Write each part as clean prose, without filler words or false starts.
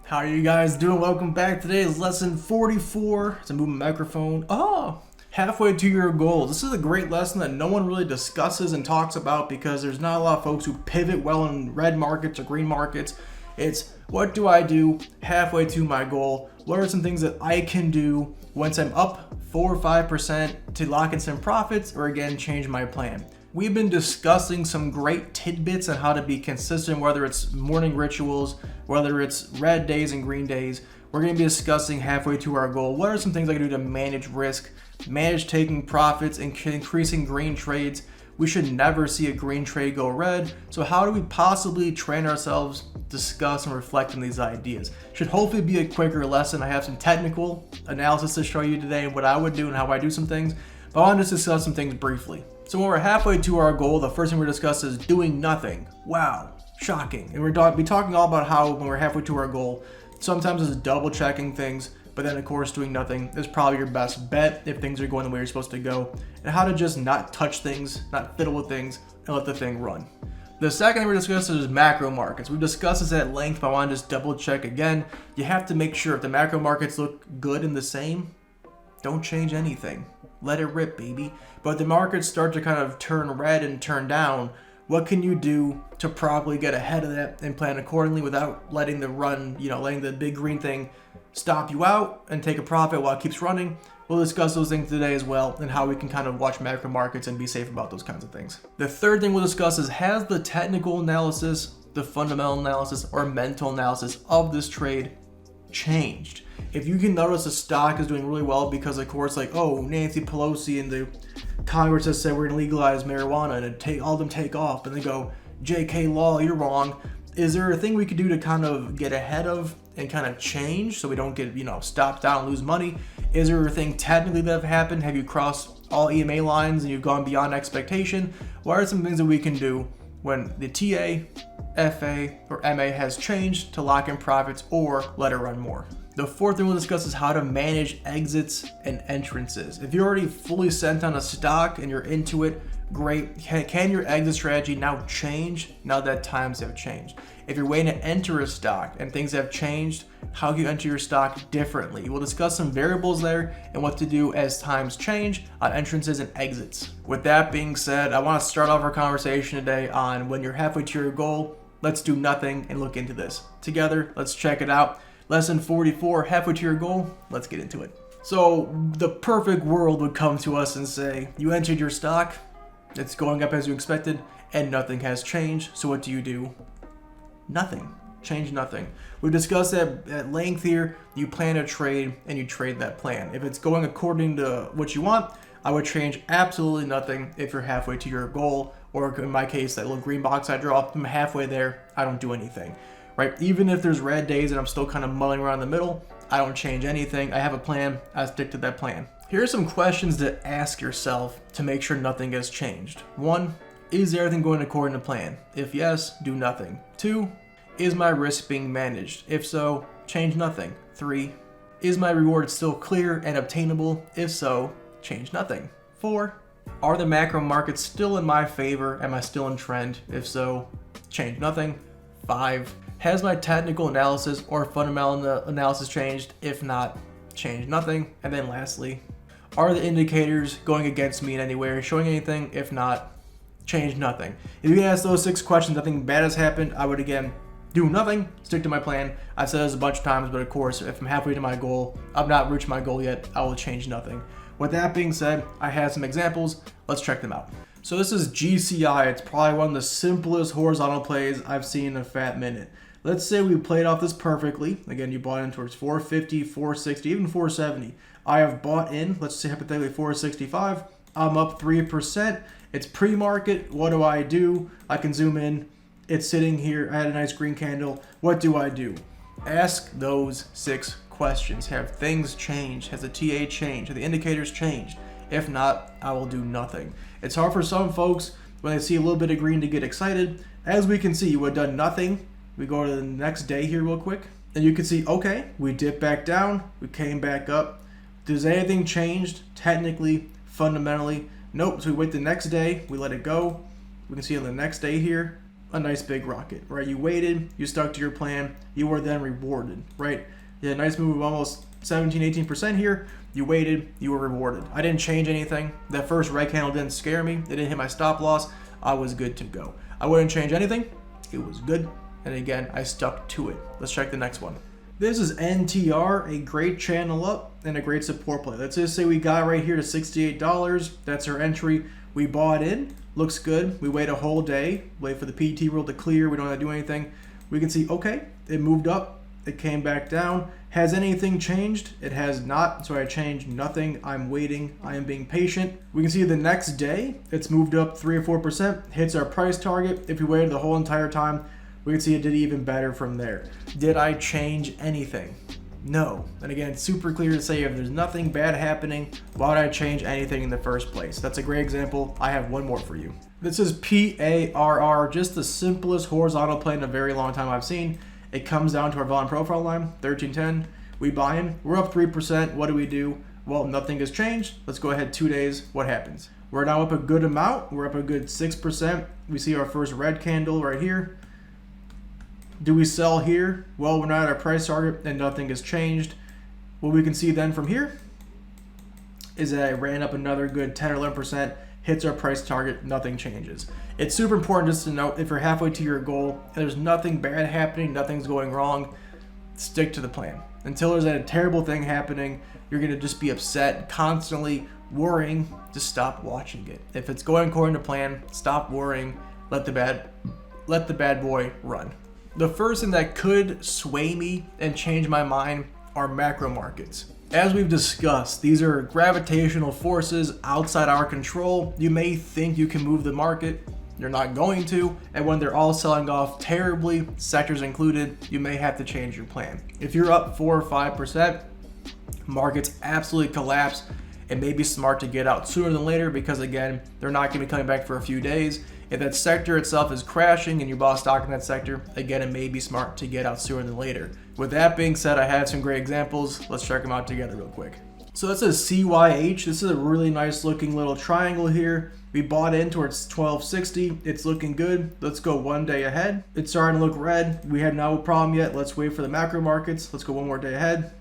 How are you guys doing? Welcome back. Today is lesson 44. It's a movement microphone. Halfway to your goals. This is a great lesson that no one really discusses and talks about because there's not a lot of folks who pivot well in red markets or green markets. It's what do I do halfway to my goal? What are some things that I can do once I'm up 4 or 5% to lock in some profits or again change my plan? We've been discussing some great tidbits on how to be consistent, whether it's morning rituals, whether it's red days and green days. We're going to be discussing halfway to our goal. What are some things I can do to manage risk, manage taking profits, and increasing green trades? We should never see a green trade go red. So how do we possibly train ourselves, discuss, and reflect on these ideas? Should hopefully be a quicker lesson. I have some technical analysis to show you today and what I would do and how I do some things. But I want to discuss some things briefly. So when we're halfway to our goal, the first thing we're discussing is doing nothing. Wow, shocking. And we're be talking all about how when we're halfway to our goal, sometimes it's double checking things, but then of course doing nothing is probably your best bet if things are going the way you're supposed to go, and how to just not touch things, not fiddle with things, and let the thing run. The second thing we're discussing is macro markets. We've discussed this at length, but I want to just double check again. You have to make sure if the macro markets look good and the same, don't change anything. Let it rip, baby. But if the markets start to kind of turn red and turn down, what can you do to probably get ahead of that and plan accordingly without letting the run, letting the big green thing stop you out and take a profit while it keeps running? We'll discuss those things today as well and how we can kind of watch macro markets and be safe about those kinds of things. The third thing we'll discuss is, has the technical analysis, the fundamental analysis, or mental analysis of this trade changed? If you can notice a stock is doing really well because, of course, Nancy Pelosi and the Congress has said we're going to legalize marijuana and all of them take off, and they go, JK Law, you're wrong. Is there a thing we could do to kind of get ahead of and kind of change so we don't get, stopped out and lose money? Is there a thing technically that have happened? Have you crossed all EMA lines and you've gone beyond expectation? What are some things that we can do when the TA, FA, or MA has changed to lock in profits or let it run more? The fourth thing we'll discuss is how to manage exits and entrances. If you're already fully sent on a stock and you're into it, great. Can your exit strategy now change now that times have changed? If you're waiting to enter a stock and things have changed, how can you enter your stock differently? We'll discuss some variables there and what to do as times change on entrances and exits. With that being said, I want to start off our conversation today on when you're halfway to your goal, let's do nothing and look into this. Together, let's check it out. Lesson 44, halfway to your goal, let's get into it. So the perfect world would come to us and say, you entered your stock, it's going up as you expected, and nothing has changed. So what do? Nothing. Change nothing. We've discussed that at length here. You plan a trade and you trade that plan. If it's going according to what you want, I would change absolutely nothing if you're halfway to your goal, or in my case, that little green box I draw, I'm halfway there, I don't do anything. Right? Even if there's red days and I'm still kind of mulling around in the middle, I don't change anything. I have a plan. I stick to that plan. Here are some questions to ask yourself to make sure nothing has changed. 1, is everything going according to plan? If yes, do nothing. 2, is my risk being managed? If so, change nothing. 3, is my reward still clear and obtainable? If so, change nothing. 4, are the macro markets still in my favor? Am I still in trend? If so, change nothing. 5, has my technical analysis or fundamental analysis changed? If not, change nothing. And then lastly, are the indicators going against me in any way or showing anything? If not, change nothing. If you can ask those 6 questions, nothing bad has happened, I would again do nothing, stick to my plan. I've said this a bunch of times, but of course, if I'm halfway to my goal, I've not reached my goal yet, I will change nothing. With that being said, I have some examples. Let's check them out. So this is GCI. It's probably one of the simplest horizontal plays I've seen in a fat minute. Let's say we played off this perfectly. Again, you bought in towards 450, 460, even 470. I have bought in, let's say hypothetically 465. I'm up 3%. It's pre-market. What do? I can zoom in. It's sitting here. I had a nice green candle. What do? Ask those 6 questions. Have things changed? Has the TA changed? Have the indicators changed? If not, I will do nothing. It's hard for some folks when they see a little bit of green to get excited. As we can see, you would have done nothing. We go to the next day here real quick, and you can see, okay, we dipped back down, we came back up. Does anything changed technically, fundamentally? Nope. So we wait the next day, we let it go. We can see on the next day here, a nice big rocket, right? You waited, you stuck to your plan, you were then rewarded, right? You had a nice move of almost 17, 18% here. You waited, you were rewarded. I didn't change anything. That first red candle didn't scare me. It didn't hit my stop loss. I was good to go. I wouldn't change anything. It was good. And again, I stuck to it. Let's check the next one. This is NTR, a great channel up and a great support play. Let's just say we got right here to $68. That's our entry. We bought in. Looks good. We wait a whole day. Wait for the PT rule to clear. We don't have to do anything. We can see, okay, it moved up. It came back down. Has anything changed? It has not, so I changed nothing. I'm waiting. I am being patient. We can see the next day, it's moved up 3 or 4%, hits our price target. If we waited the whole entire time, we can see it did even better from there. Did I change anything? No. And again, it's super clear to say if there's nothing bad happening, why would I change anything in the first place? That's a great example. I have one more for you. This is PARR, just the simplest horizontal play in a very long time I've seen. It comes down to our volume profile line, 1310. We buy in, we're up 3%. What do? Well, nothing has changed. Let's go ahead 2 days. What happens? We're now up a good amount. We're up a good 6%. We see our first red candle right here. Do we sell here? Well, we're not at our price target and nothing has changed. What we can see then from here is that it ran up another good 10 or 11%, hits our price target, nothing changes. It's super important just to note if you're halfway to your goal and there's nothing bad happening, nothing's going wrong, stick to the plan. Until there's a terrible thing happening, you're gonna just be upset, constantly worrying. Just stop watching it. If it's going according to plan, stop worrying, let the bad boy run. The first thing that could sway me and change my mind are macro markets. As we've discussed, these are gravitational forces outside our control. You may think you can move the market, you're not going to, and when they're all selling off terribly, sectors included, you may have to change your plan. If you're up 4 or 5%, markets absolutely collapse. It may be smart to get out sooner than later because again, they're not going to be coming back for a few days. If that sector itself is crashing and you bought stock in that sector, again, it may be smart to get out sooner than later. With that being said, I have some great examples. Let's check them out together real quick. So this is CYH. This is a really nice looking little triangle here. We bought in towards 1260. It's looking good. Let's go 1 day ahead. It's starting to look red. We have no problem yet. Let's wait for the macro markets. Let's go 1 more day ahead.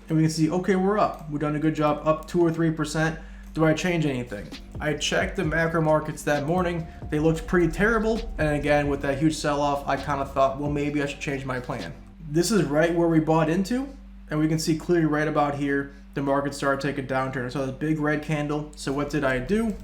And we can see, okay, we're up. We've done a good job, up 2 or 3%. Do I change anything? I checked the macro markets that morning. They looked pretty terrible. And again, with that huge sell-off, I kind of thought, well, maybe I should change my plan. This is right where we bought into. And we can see clearly right about here, the market started to take a downturn. So this big red candle. So what did I do?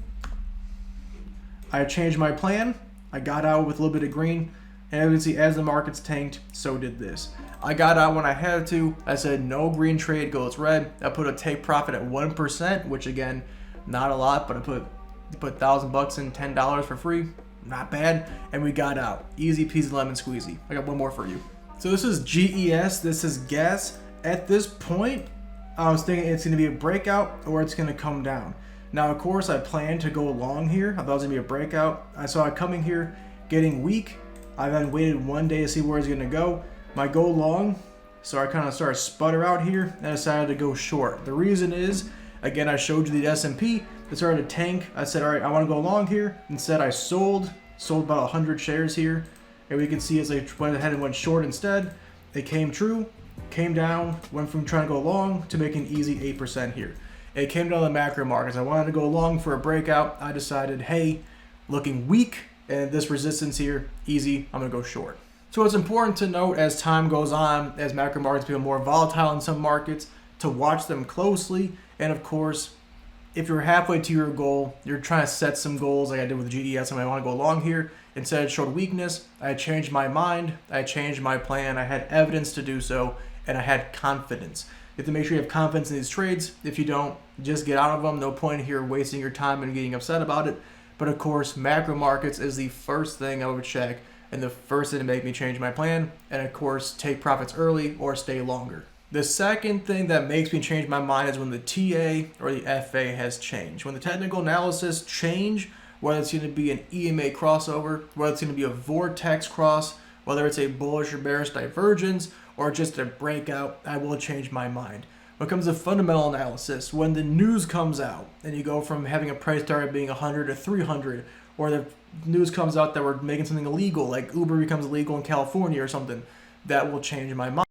I changed my plan. I got out with a little bit of green. And as you can see, as the markets tanked, so did this. I got out when I had to. I said no green trade goes red. I put a take profit at 1%, which again, not a lot, but I put $1,000 in, $10 for free. Not bad. And we got out. Easy peasy lemon squeezy. I got one more for you. So this is GES. This is gas. At this point, I was thinking it's going to be a breakout or it's going to come down. Now, of course, I planned to go long here. I thought it was going to be a breakout. I saw it coming here, getting weak. I then waited 1 day to see where it's going to go. My go long, so I kind of started to sputter out here and I decided to go short. The reason is, again, I showed you the S&P. It started to tank. I said, all right, I want to go long here. Instead, I sold about 100 shares here. And we can see as I went ahead and went short instead, it came true, came down, went from trying to go long to making easy 8% here. It came down to the macro markets. I wanted to go long for a breakout. I decided, hey, looking weak and this resistance here, easy, I'm gonna go short. So it's important to note as time goes on, as macro markets become more volatile in some markets, to watch them closely. And of course, if you're halfway to your goal, you're trying to set some goals like I did with GES, and I want to go long here. Instead, it showed weakness. I changed my mind. I changed my plan. I had evidence to do so, and I had confidence. You have to make sure you have confidence in these trades. If you don't, just get out of them. No point here wasting your time and getting upset about it. But of course, macro markets is the first thing I would check and the first thing to make me change my plan. And of course, take profits early or stay longer. The second thing that makes me change my mind is when the TA or the FA has changed. When the technical analysis change, whether it's going to be an EMA crossover, whether it's going to be a vortex cross, whether it's a bullish or bearish divergence, or just a breakout, I will change my mind. When it comes to fundamental analysis, when the news comes out and you go from having a price target being 100 to 300 or the news comes out that we're making something illegal, like Uber becomes illegal in California or something, that will change my mind.